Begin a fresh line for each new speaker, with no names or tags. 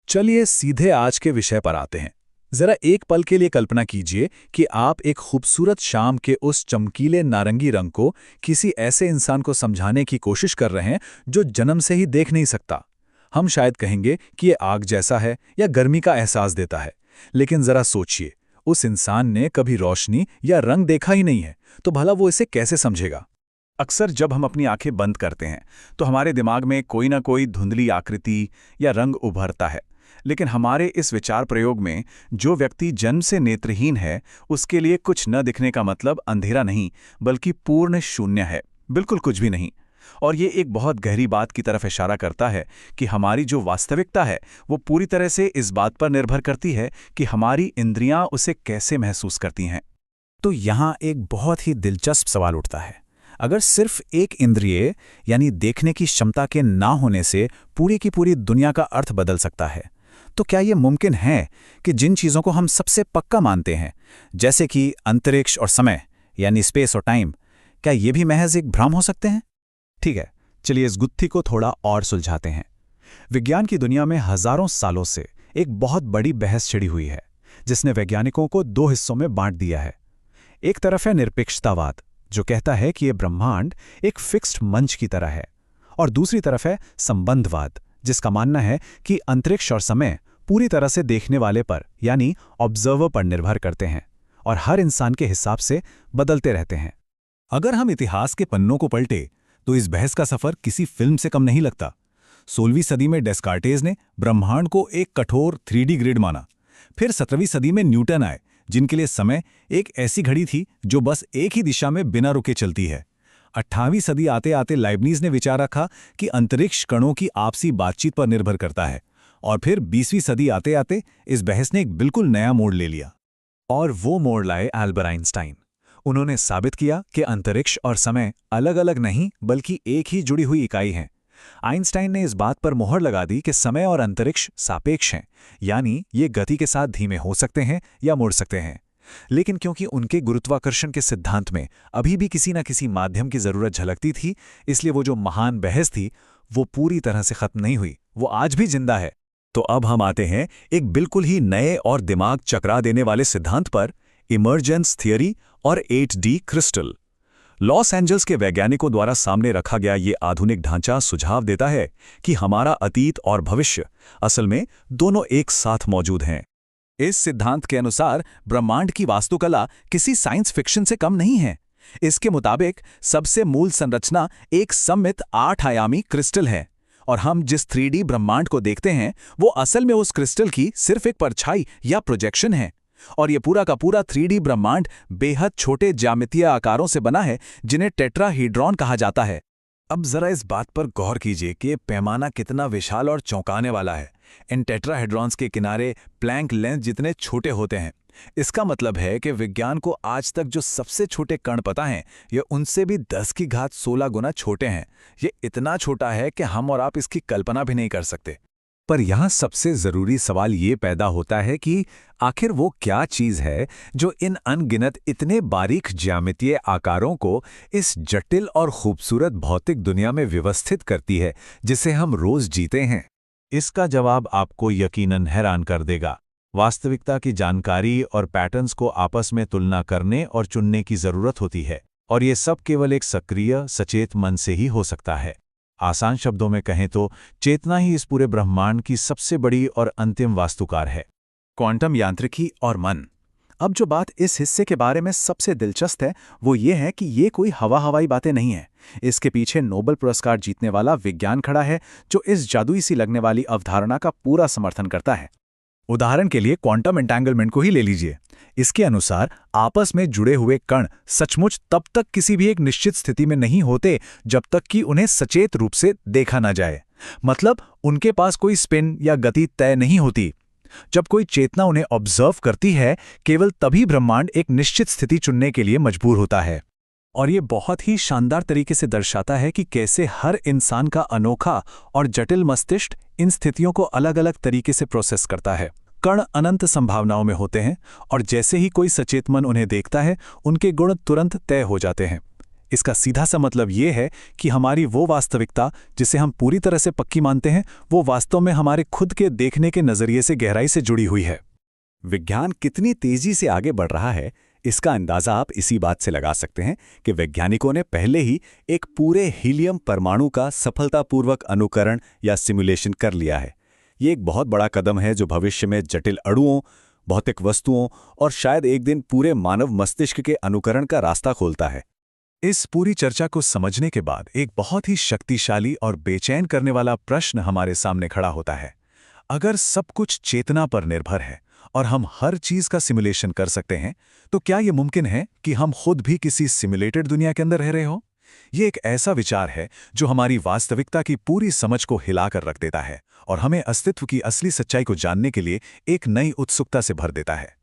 चलिए सीधे आज के विषय पर आते हैं। जरा एक पल के लिए कल्पना कीजिए कि आप एक खूबसूरत शाम के उस चमकीले नारंगी रंग को किसी ऐसे इंसान को समझाने की कोशिश कर रहे हैं जो जन्म से ही देख नहीं सकता। हम शायद कहेंगे कि ये आग जैसा है या गर्मी का एहसास देता है। लेकिन जरा सोचिए, उस इंसान ने कभी रोशनी या रंग देखा ही नहीं है, तो भला वो इसे कैसे समझेगा?
अक्सर जब हम अपनी आंखें बंद करते हैं तो हमारे दिमाग में कोई ना कोई धुंधली आकृति या रंग उभरता है। लेकिन हमारे इस विचार प्रयोग में जो व्यक्ति जन्म से नेत्रहीन है, उसके लिए कुछ न दिखने का मतलब अंधेरा नहीं, बल्कि पूर्ण शून्य है, बिल्कुल कुछ भी नहीं। और ये एक बहुत गहरी बात की तरफ इशारा करता है कि हमारी जो वास्तविकता है वो पूरी तरह से इस बात पर निर्भर करती है कि हमारी इंद्रियां उसे कैसे महसूस करती हैं।
तो यहाँ एक बहुत ही दिलचस्प सवाल उठता है। अगर सिर्फ एक इंद्रिय यानी देखने की क्षमता के ना होने से पूरी की पूरी दुनिया का अर्थ बदल सकता है, तो क्या ये मुमकिन है कि जिन चीज़ों को हम सबसे पक्का मानते हैं, जैसे कि अंतरिक्ष और समय यानी स्पेस और टाइम, क्या ये भी महज एक भ्रम हो सकते हैं? ठीक है, चलिए इस गुत्थी को थोड़ा और सुलझाते हैं। विज्ञान की दुनिया में हजारों सालों से एक बहुत बड़ी बहस छिड़ी हुई है, जिसने वैज्ञानिकों को दो हिस्सों में बांट दिया है। एक तरफ है निरपेक्षतावाद, जो कहता है कि यह ब्रह्मांड एक फिक्स्ड मंच की तरह है, और दूसरी तरफ है संबंधवाद, जिसका मानना है कि अंतरिक्ष और समय पूरी तरह से देखने वाले पर यानी ऑब्जर्वर पर निर्भर करते हैं और हर इंसान के हिसाब से बदलते रहते हैं।
अगर हम इतिहास के पन्नों को पलटे तो इस बहस का सफर किसी फिल्म से कम नहीं लगता। 16वीं सदी में डेस्कार्टेज ने ब्रह्मांड को एक कठोर 3D ग्रिड माना। फिर 17वीं सदी में न्यूटन आए, जिनके लिए समय एक ऐसी घड़ी थी जो बस एक ही दिशा में बिना रुके चलती है। 18वीं सदी आते आते लाइब्निज ने विचार रखा कि अंतरिक्ष कणों की आपसी बातचीत पर निर्भर करता है, और फिर 20वीं सदी आते आते इस बहस ने एक बिल्कुल नया मोड़ ले लिया।
और वो मोड़ लाए एल्बर्ट आइंस्टाइन। उन्होंने साबित किया कि अंतरिक्ष और समय अलग अलग नहीं बल्कि एक ही जुड़ी हुई इकाई हैं। आइंस्टाइन ने इस बात पर मोहर लगा दी कि समय और अंतरिक्ष सापेक्ष हैं, यानी ये गति के साथ धीमे हो सकते हैं या मुड़ सकते हैं। लेकिन क्योंकि उनके गुरुत्वाकर्षण के सिद्धांत में अभी भी किसी न किसी माध्यम की जरूरत झलकती थी, इसलिए वो जो महान बहस थी वो पूरी तरह से खत्म नहीं हुई, वो आज भी जिंदा है।
तो अब हम आते हैं एक बिल्कुल ही नए और दिमाग चकरा देने वाले सिद्धांत पर, इमर्जेंस थियरी और 8D क्रिस्टल। लॉस एंजल्स के वैज्ञानिकों द्वारा सामने रखा गया ये आधुनिक ढांचा सुझाव देता है कि हमारा अतीत और भविष्य असल में दोनों एक साथ मौजूद हैं।
इस सिद्धांत के अनुसार ब्रह्मांड की वास्तुकला किसी साइंस फिक्शन से कम नहीं है। इसके मुताबिक सबसे मूल संरचना एक सममित 8 आयामी क्रिस्टल है, और हम जिस 3D ब्रह्मांड को देखते हैं वो असल में उस क्रिस्टल की सिर्फ एक परछाई या प्रोजेक्शन है। और ये पूरा का पूरा 3D ब्रह्मांड बेहद छोटे ज्यामितीय आकारों से बना है, जिन्हें टेट्राहीड्रॉन कहा जाता है।
अब जरा इस बात पर गौर कीजिए कि ये पैमाना कितना विशाल और चौंकाने वाला है। इन टेट्राहेड्रॉन्स के किनारे प्लैंक लेंथ जितने छोटे होते हैं। इसका मतलब है कि विज्ञान को आज तक जो सबसे छोटे कण पता हैं, ये उनसे भी 10 की घात 16 गुना छोटे हैं। ये इतना छोटा है कि हम और आप इसकी कल्पना भी नहीं कर सकते।
पर यहाँ सबसे जरूरी सवाल ये पैदा होता है कि आखिर वो क्या चीज़ है जो इन अनगिनत इतने बारीक ज्यामितीय आकारों को इस जटिल और खूबसूरत भौतिक दुनिया में व्यवस्थित करती है, जिसे हम रोज जीते हैं? इसका जवाब आपको यकीनन हैरान कर देगा। वास्तविकता की जानकारी और पैटर्न्स को आपस में तुलना करने और चुनने की जरूरत होती है, और ये सब केवल एक सक्रिय सचेत मन से ही हो सकता है। आसान शब्दों में कहें तो चेतना ही इस पूरे ब्रह्मांड की सबसे बड़ी और अंतिम वास्तुकार है।
क्वांटम यांत्रिकी और मन। अब जो बात इस हिस्से के बारे में सबसे दिलचस्प है वो ये है कि ये कोई हवाई बातें नहीं हैं। इसके पीछे नोबेल पुरस्कार जीतने वाला विज्ञान खड़ा है, जो इस जादुई सी लगने वाली अवधारणा का पूरा समर्थन करता है।
उदाहरण के लिए क्वांटम एंटेंगलमेंट को ही ले लीजिए। इसके अनुसार आपस में जुड़े हुए कण सचमुच तब तक किसी भी एक निश्चित स्थिति में नहीं होते जब तक कि उन्हें सचेत रूप से देखा न जाए। मतलब उनके पास कोई स्पिन या गति तय नहीं होती। जब कोई चेतना उन्हें ऑब्जर्व करती है, केवल तभी ब्रह्मांड एक निश्चित स्थिति चुनने के लिए मजबूर होता है। और ये बहुत ही शानदार तरीके से दर्शाता है कि कैसे हर इंसान का अनोखा और जटिल मस्तिष्क इन स्थितियों को अलग अलग तरीके से प्रोसेस करता है। कण अनंत संभावनाओं में होते हैं, और जैसे ही कोई सचेत मन उन्हें देखता है, उनके गुण तुरंत तय हो जाते हैं।
इसका सीधा सा मतलब ये है कि हमारी वो वास्तविकता जिसे हम पूरी तरह से पक्की मानते हैं, वो वास्तव में हमारे खुद के देखने के नज़रिए से गहराई से जुड़ी हुई है।
विज्ञान कितनी तेजी से आगे बढ़ रहा है, इसका अंदाजा आप इसी बात से लगा सकते हैं कि वैज्ञानिकों ने पहले ही एक पूरे हीलियम परमाणु का सफलतापूर्वक अनुकरण या सिमुलेशन कर लिया है। ये एक बहुत बड़ा कदम है जो भविष्य में जटिल अणुओं, भौतिक वस्तुओं और शायद एक दिन पूरे मानव मस्तिष्क के अनुकरण का रास्ता खोलता है।
इस पूरी चर्चा को समझने के बाद एक बहुत ही शक्तिशाली और बेचैन करने वाला प्रश्न हमारे सामने खड़ा होता है। अगर सब कुछ चेतना पर निर्भर है और हम हर चीज का सिमुलेशन कर सकते हैं, तो क्या यह मुमकिन है कि हम खुद भी किसी सिमुलेटेड दुनिया के अंदर रह रहे हो? ये एक ऐसा विचार है जो हमारी वास्तविकता की पूरी समझ को हिलाकर रख देता है और हमें अस्तित्व की असली सच्चाई को जानने के लिए एक नई उत्सुकता से भर देता है।